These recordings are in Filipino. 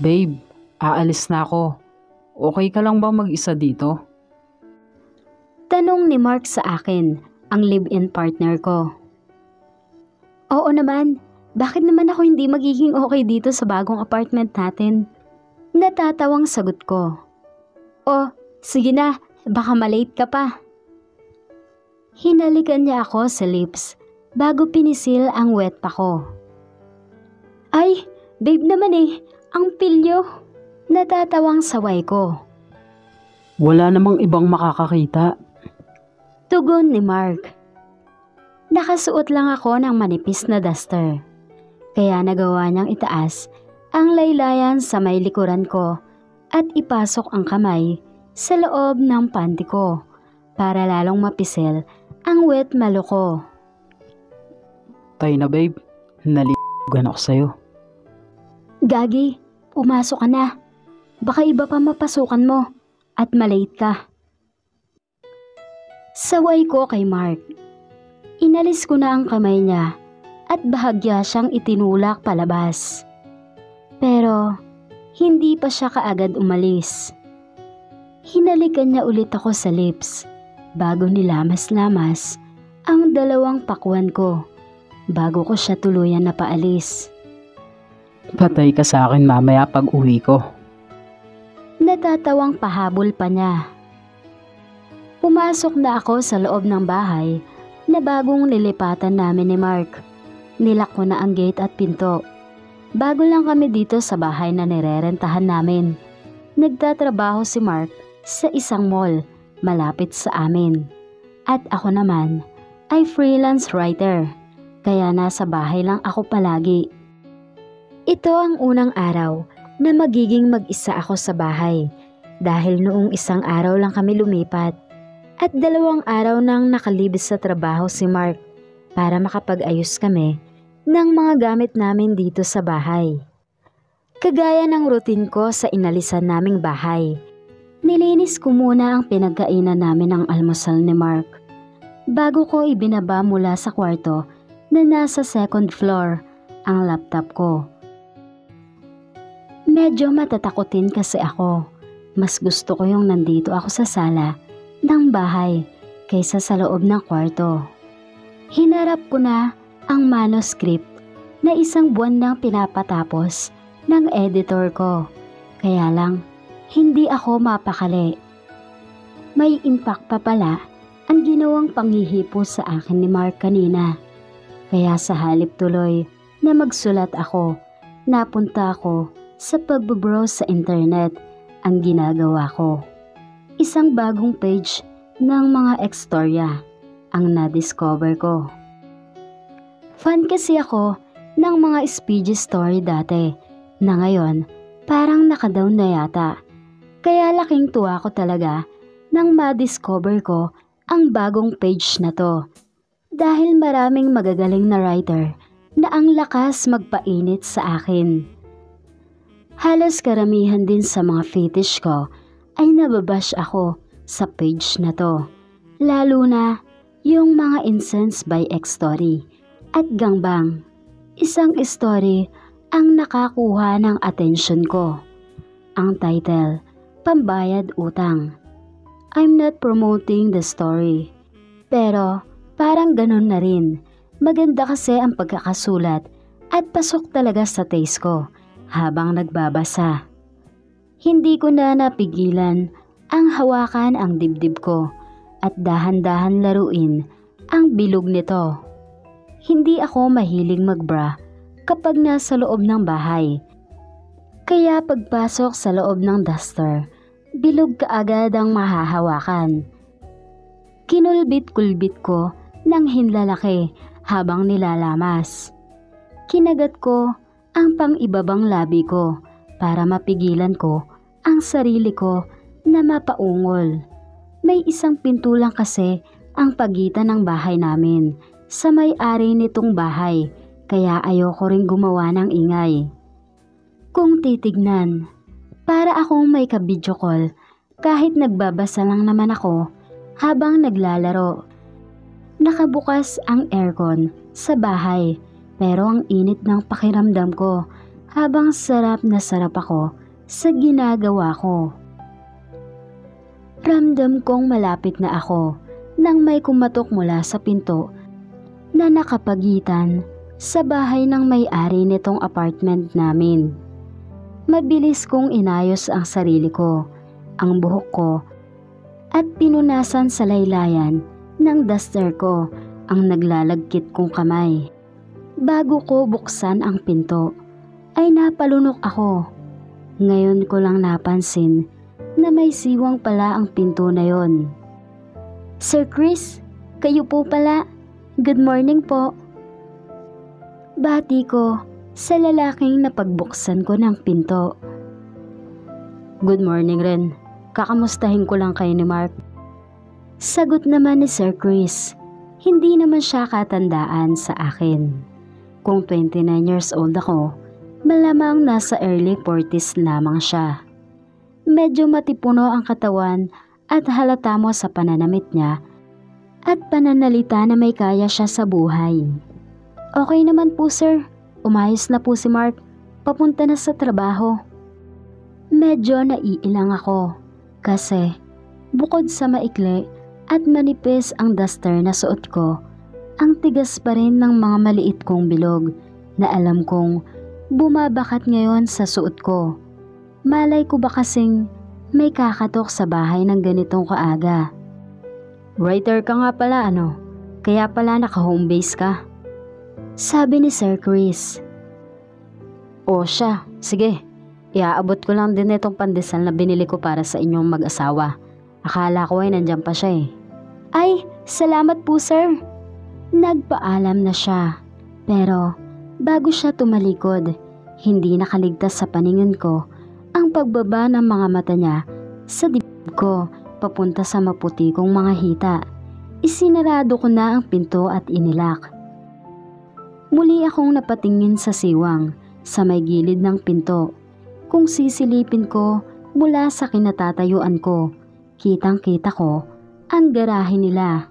Babe, aalis na ako. Okay ka lang bang mag-isa dito? Tanong ni Mark sa akin, ang live-in partner ko. Oo naman, bakit naman ako hindi magiging okay dito sa bagong apartment natin? Natatawang sagot ko. Oh, sige na, baka malate ka pa. Hinalikan niya ako sa lips bago pinisil ang wet pa ko. Ay, babe naman ang pilyo. Natatawang saway ko. Wala namang ibang makakakita. Tugon ni Mark. Nakasuot lang ako ng manipis na duster. Kaya nagawa niyang itaas ang laylayan sa may likuran ko at ipasok ang kamay sa loob ng panty ko para lalong mapisil ang wet malo ko. Tayo na babe, naligan ako sa'yo. Gagi, pumasok ka na. Baka iba pa mapasukan mo at malate ka. Saway ko kay Mark. Inalis ko na ang kamay niya at bahagya siyang itinulak palabas. Pero hindi pa siya kaagad umalis. Hinalikan niya ulit ako sa lips bago nilamas-lamas ang dalawang pakwan ko bago ko siya tuluyan na paalis. Patay ka sa akin mamaya pag uwi ko. Natatawang pahabol pa niya. Pumasok na ako sa loob ng bahay na bagong nilipatan namin ni Mark. Nilak ko na ang gate at pinto. Bago lang kami dito sa bahay na nirerentahan namin. Nagtatrabaho si Mark sa isang mall malapit sa amin. At ako naman ay freelance writer, kaya nasa bahay lang ako palagi. Ito ang unang araw na magiging mag-isa ako sa bahay dahil noong isang araw lang kami lumipat at 2 araw nang nakalibis sa trabaho si Mark para makapag-ayos kami ng mga gamit namin dito sa bahay. Kagaya ng routine ko sa inalisan naming bahay, nilinis ko muna ang pinagkainan namin ng almusal ni Mark bago ko ibinaba mula sa kwarto na nasa 2nd floor ang laptop ko. Medyo matatakotin kasi ako. Mas gusto ko yung nandito ako sa sala ng bahay kaysa sa loob ng kwarto. Hinarap ko na ang manuscript na 1 buwan nang pinapatapos ng editor ko. Kaya lang, hindi ako mapakali. May impact pa pala ang ginawang panghihipo sa akin ni Mark kanina. Kaya sa halip tuloy na magsulat ako, napunta ako sa pagbabrowse sa internet. Ang ginagawa ko, isang bagong page ng mga ekstorya ang na-discover ko. Fan kasi ako ng mga speedy story dati na ngayon parang nakadown na yata. Kaya laking tuwa ko talaga nang ma-discover ko ang bagong page na to. Dahil maraming magagaling na writer na ang lakas magpainit sa akin. Halos karamihan din sa mga fetish ko ay nababash ako sa page na to. Lalo na yung mga incense by X-Story at gangbang. Isang story ang nakakuha ng atensyon ko. Ang title, Pambayad Utang. I'm not promoting the story. Pero parang ganun na rin. Maganda kasi ang pagkakasulat at pasok talaga sa taste ko. Habang nagbabasa, hindi ko na napigilan ang hawakan ang dibdib ko at dahan-dahan laruin ang bilog nito. Hindi ako mahilig magbra kapag nasa loob ng bahay. Kaya pagpasok sa loob ng duster, bilog kaagad ang mahahawakan. Kinulbit-kulbit ko ng hinlalaki habang nilalamas. Kinagat ko ang pang-ibabang labi ko para mapigilan ko ang sarili ko na mapaungol. May isang pinto lang kasi ang pagitan ng bahay namin sa may-ari nitong bahay kaya ayoko ring gumawa ng ingay. Kung titignan, para akong may ka-video call kahit nagbabasa lang naman ako habang naglalaro. Nakabukas ang aircon sa bahay pero ang init ng pakiramdam ko habang sarap na sarap ako sa ginagawa ko. Ramdam kong malapit na ako nang may kumatok mula sa pinto na nakapagitan sa bahay ng may-ari nitong apartment namin. Mabilis kong inayos ang sarili ko, ang buhok ko, at pinunasan sa laylayan ng duster ko ang naglalagkit kong kamay. Bago ko buksan ang pinto, ay napalunok ako. Ngayon ko lang napansin na may siwang pala ang pinto na yon. Sir Chris, kayo po pala. Good morning po. Bati ko sa lalaking napagbuksan ko ng pinto. Good morning rin. Kakamustahin ko lang kayo ni Mark. Sagot naman ni Sir Chris. Hindi naman siya katandaan sa akin. Kung 29 years old ako, malamang nasa early 40s lamang siya. Medyo matipuno ang katawan at halata mo sa pananamit niya at pananalita na may kaya siya sa buhay. Okay naman po sir, umayos na po si Mark, papunta na sa trabaho. Medyo naiilang ako kasi bukod sa maikli at manipis ang duster na suot ko, ang tigas pa rin ng mga maliit kong bilog na alam kong bumabakat ngayon sa suot ko. Malay ko ba kasing may kakatok sa bahay ng ganitong kaaga? Writer ka nga pala ano? Kaya pala naka-home base ka? Sabi ni Sir Chris. O siya, sige. Iaabot ko lang din itong pandesal na binili ko para sa inyong mag-asawa. Akala ko ay nandyan pa siya eh. Ay, salamat po sir. Nagpaalam na siya. Pero bago siya tumalikod, hindi nakaligtas sa paningin ko ang pagbaba ng mga mata niya sa dibdib ko papunta sa maputi kong mga hita. Isinarado ko na ang pinto at inilak. Muli akong napatingin sa siwang sa may gilid ng pinto. Kung sisilipin ko mula sa kinatatayuan ko, kitang-kita ko ang garahe nila.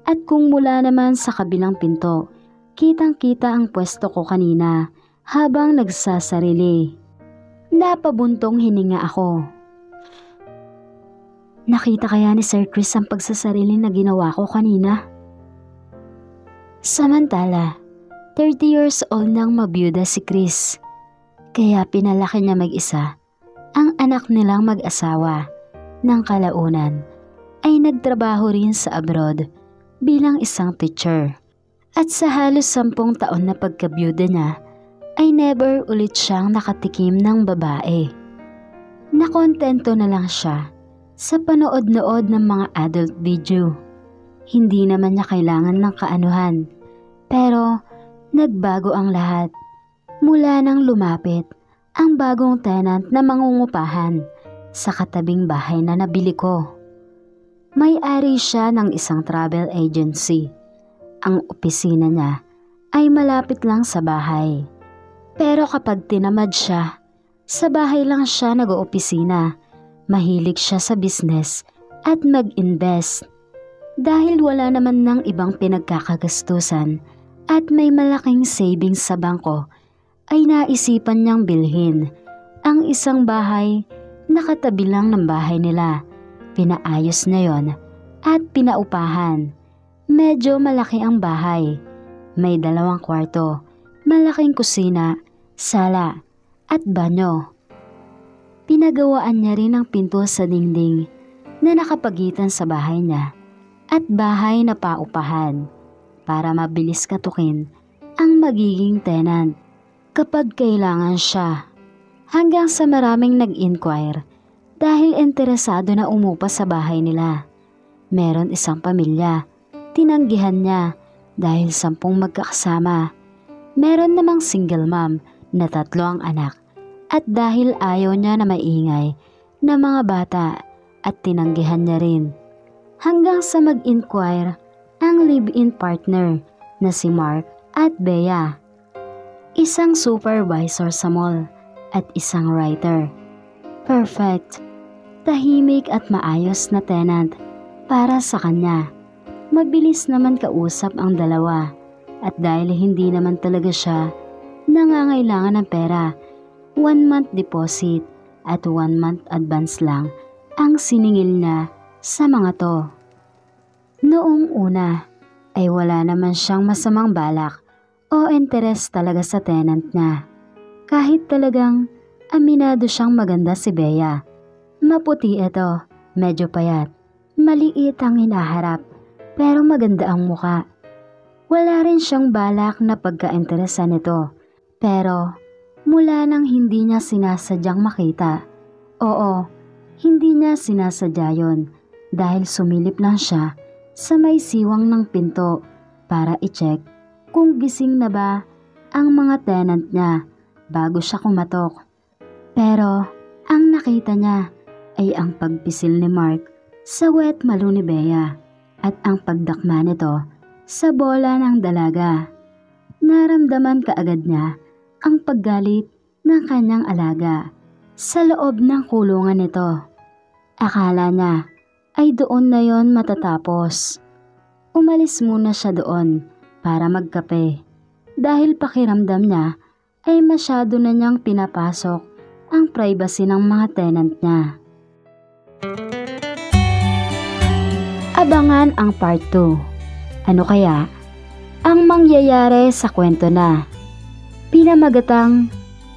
At kung mula naman sa kabilang pinto, kitang-kita ang pwesto ko kanina habang nagsasarili. Napabuntong hininga ako. Nakita kaya ni Sir Chris ang pagsasarili na ginawa ko kanina? Samantala, 30 years old nang mabiyuda si Chris. Kaya pinalaki niya mag-isa ang anak nilang mag-asawa. Nang kalaunan ay nagtrabaho rin sa abroad bilang isang teacher. At sa halos 10 taon na pagkabiyuda niya ay never ulit siyang nakatikim ng babae. Nakontento na lang siya sa panood-nood ng mga adult video. Hindi naman niya kailangan ng kaanuhan. Pero nagbago ang lahat mula nang lumapit ang bagong tenant na mangungupahan sa katabing bahay na nabili ko. May-ari siya ng isang travel agency. Ang opisina niya ay malapit lang sa bahay. Pero kapag tinamad siya, sa bahay lang siya nag-oopisina. Mahilig siya sa business at mag-invest. Dahil wala naman ng ibang pinagkakagastusan at may malaking savings sa bangko, ay naisipan niyang bilhin ang isang bahay na katabi lang ng bahay nila. Pinaayos na yon at pinaupahan. Medyo malaki ang bahay. May 2 kwarto, malaking kusina, sala at banyo. Pinagawaan niya rin ang pinto sa dingding na nakapagitan sa bahay niya at bahay na paupahan para mabilis katukin ang magiging tenant kapag kailangan siya. Hanggang sa maraming nag-inquire dahil interesado na umupa sa bahay nila. Meron isang pamilya, tinanggihan niya dahil 10 magkakasama. Meron namang single mom na 3 ang anak at dahil ayaw niya na maingay na mga bata at tinanggihan niya rin. Hanggang sa mag-inquire ang live-in partner na si Mark at Bea. Isang supervisor sa mall at isang writer. Perfect, tahimik at maayos na tenant para sa kanya. Mabilis naman kausap ang dalawa at dahil hindi naman talaga siya nangangailangan ng pera. 1 month deposit at 1 month advance lang ang siningil na sa mga to. Noong una ay wala naman siyang masamang balak o interes talaga sa tenant niya. Kahit talagang aminado siyang maganda si Bea. Maputi ito, medyo payat, maliit ang hinaharap pero maganda ang muka. Wala rin siyang balak na pagka-interesan nito pero mula nang hindi niya sinasadyang makita. Oo, hindi niya sinasadya yon dahil sumilip lang siya sa may siwang ng pinto para i-check kung gising na ba ang mga tenant niya bago siya kumatok. Pero ang nakita niya ay ang pagpisil ni Mark sa wet malo ni Bea at ang pagdakma nito sa bola ng dalaga. Naramdaman kaagad niya ang paggalit ng kanyang alaga sa loob ng kulungan nito. Akala niya ay doon na yon matatapos. Umalis muna siya doon para magkape dahil pakiramdam niya ay masyado na niyang pinapasok ang privacy ng mga tenant niya. Abangan ang part 2. Ano kaya ang mangyayari sa kwento na pinamagatang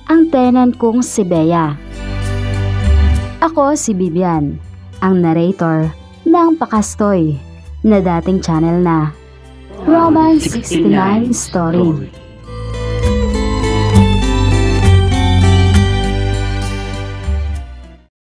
ang tenant kong si Bea? Ako si Vivian, ang narrator ng Pakastoy na dating channel na Romance 69 Story.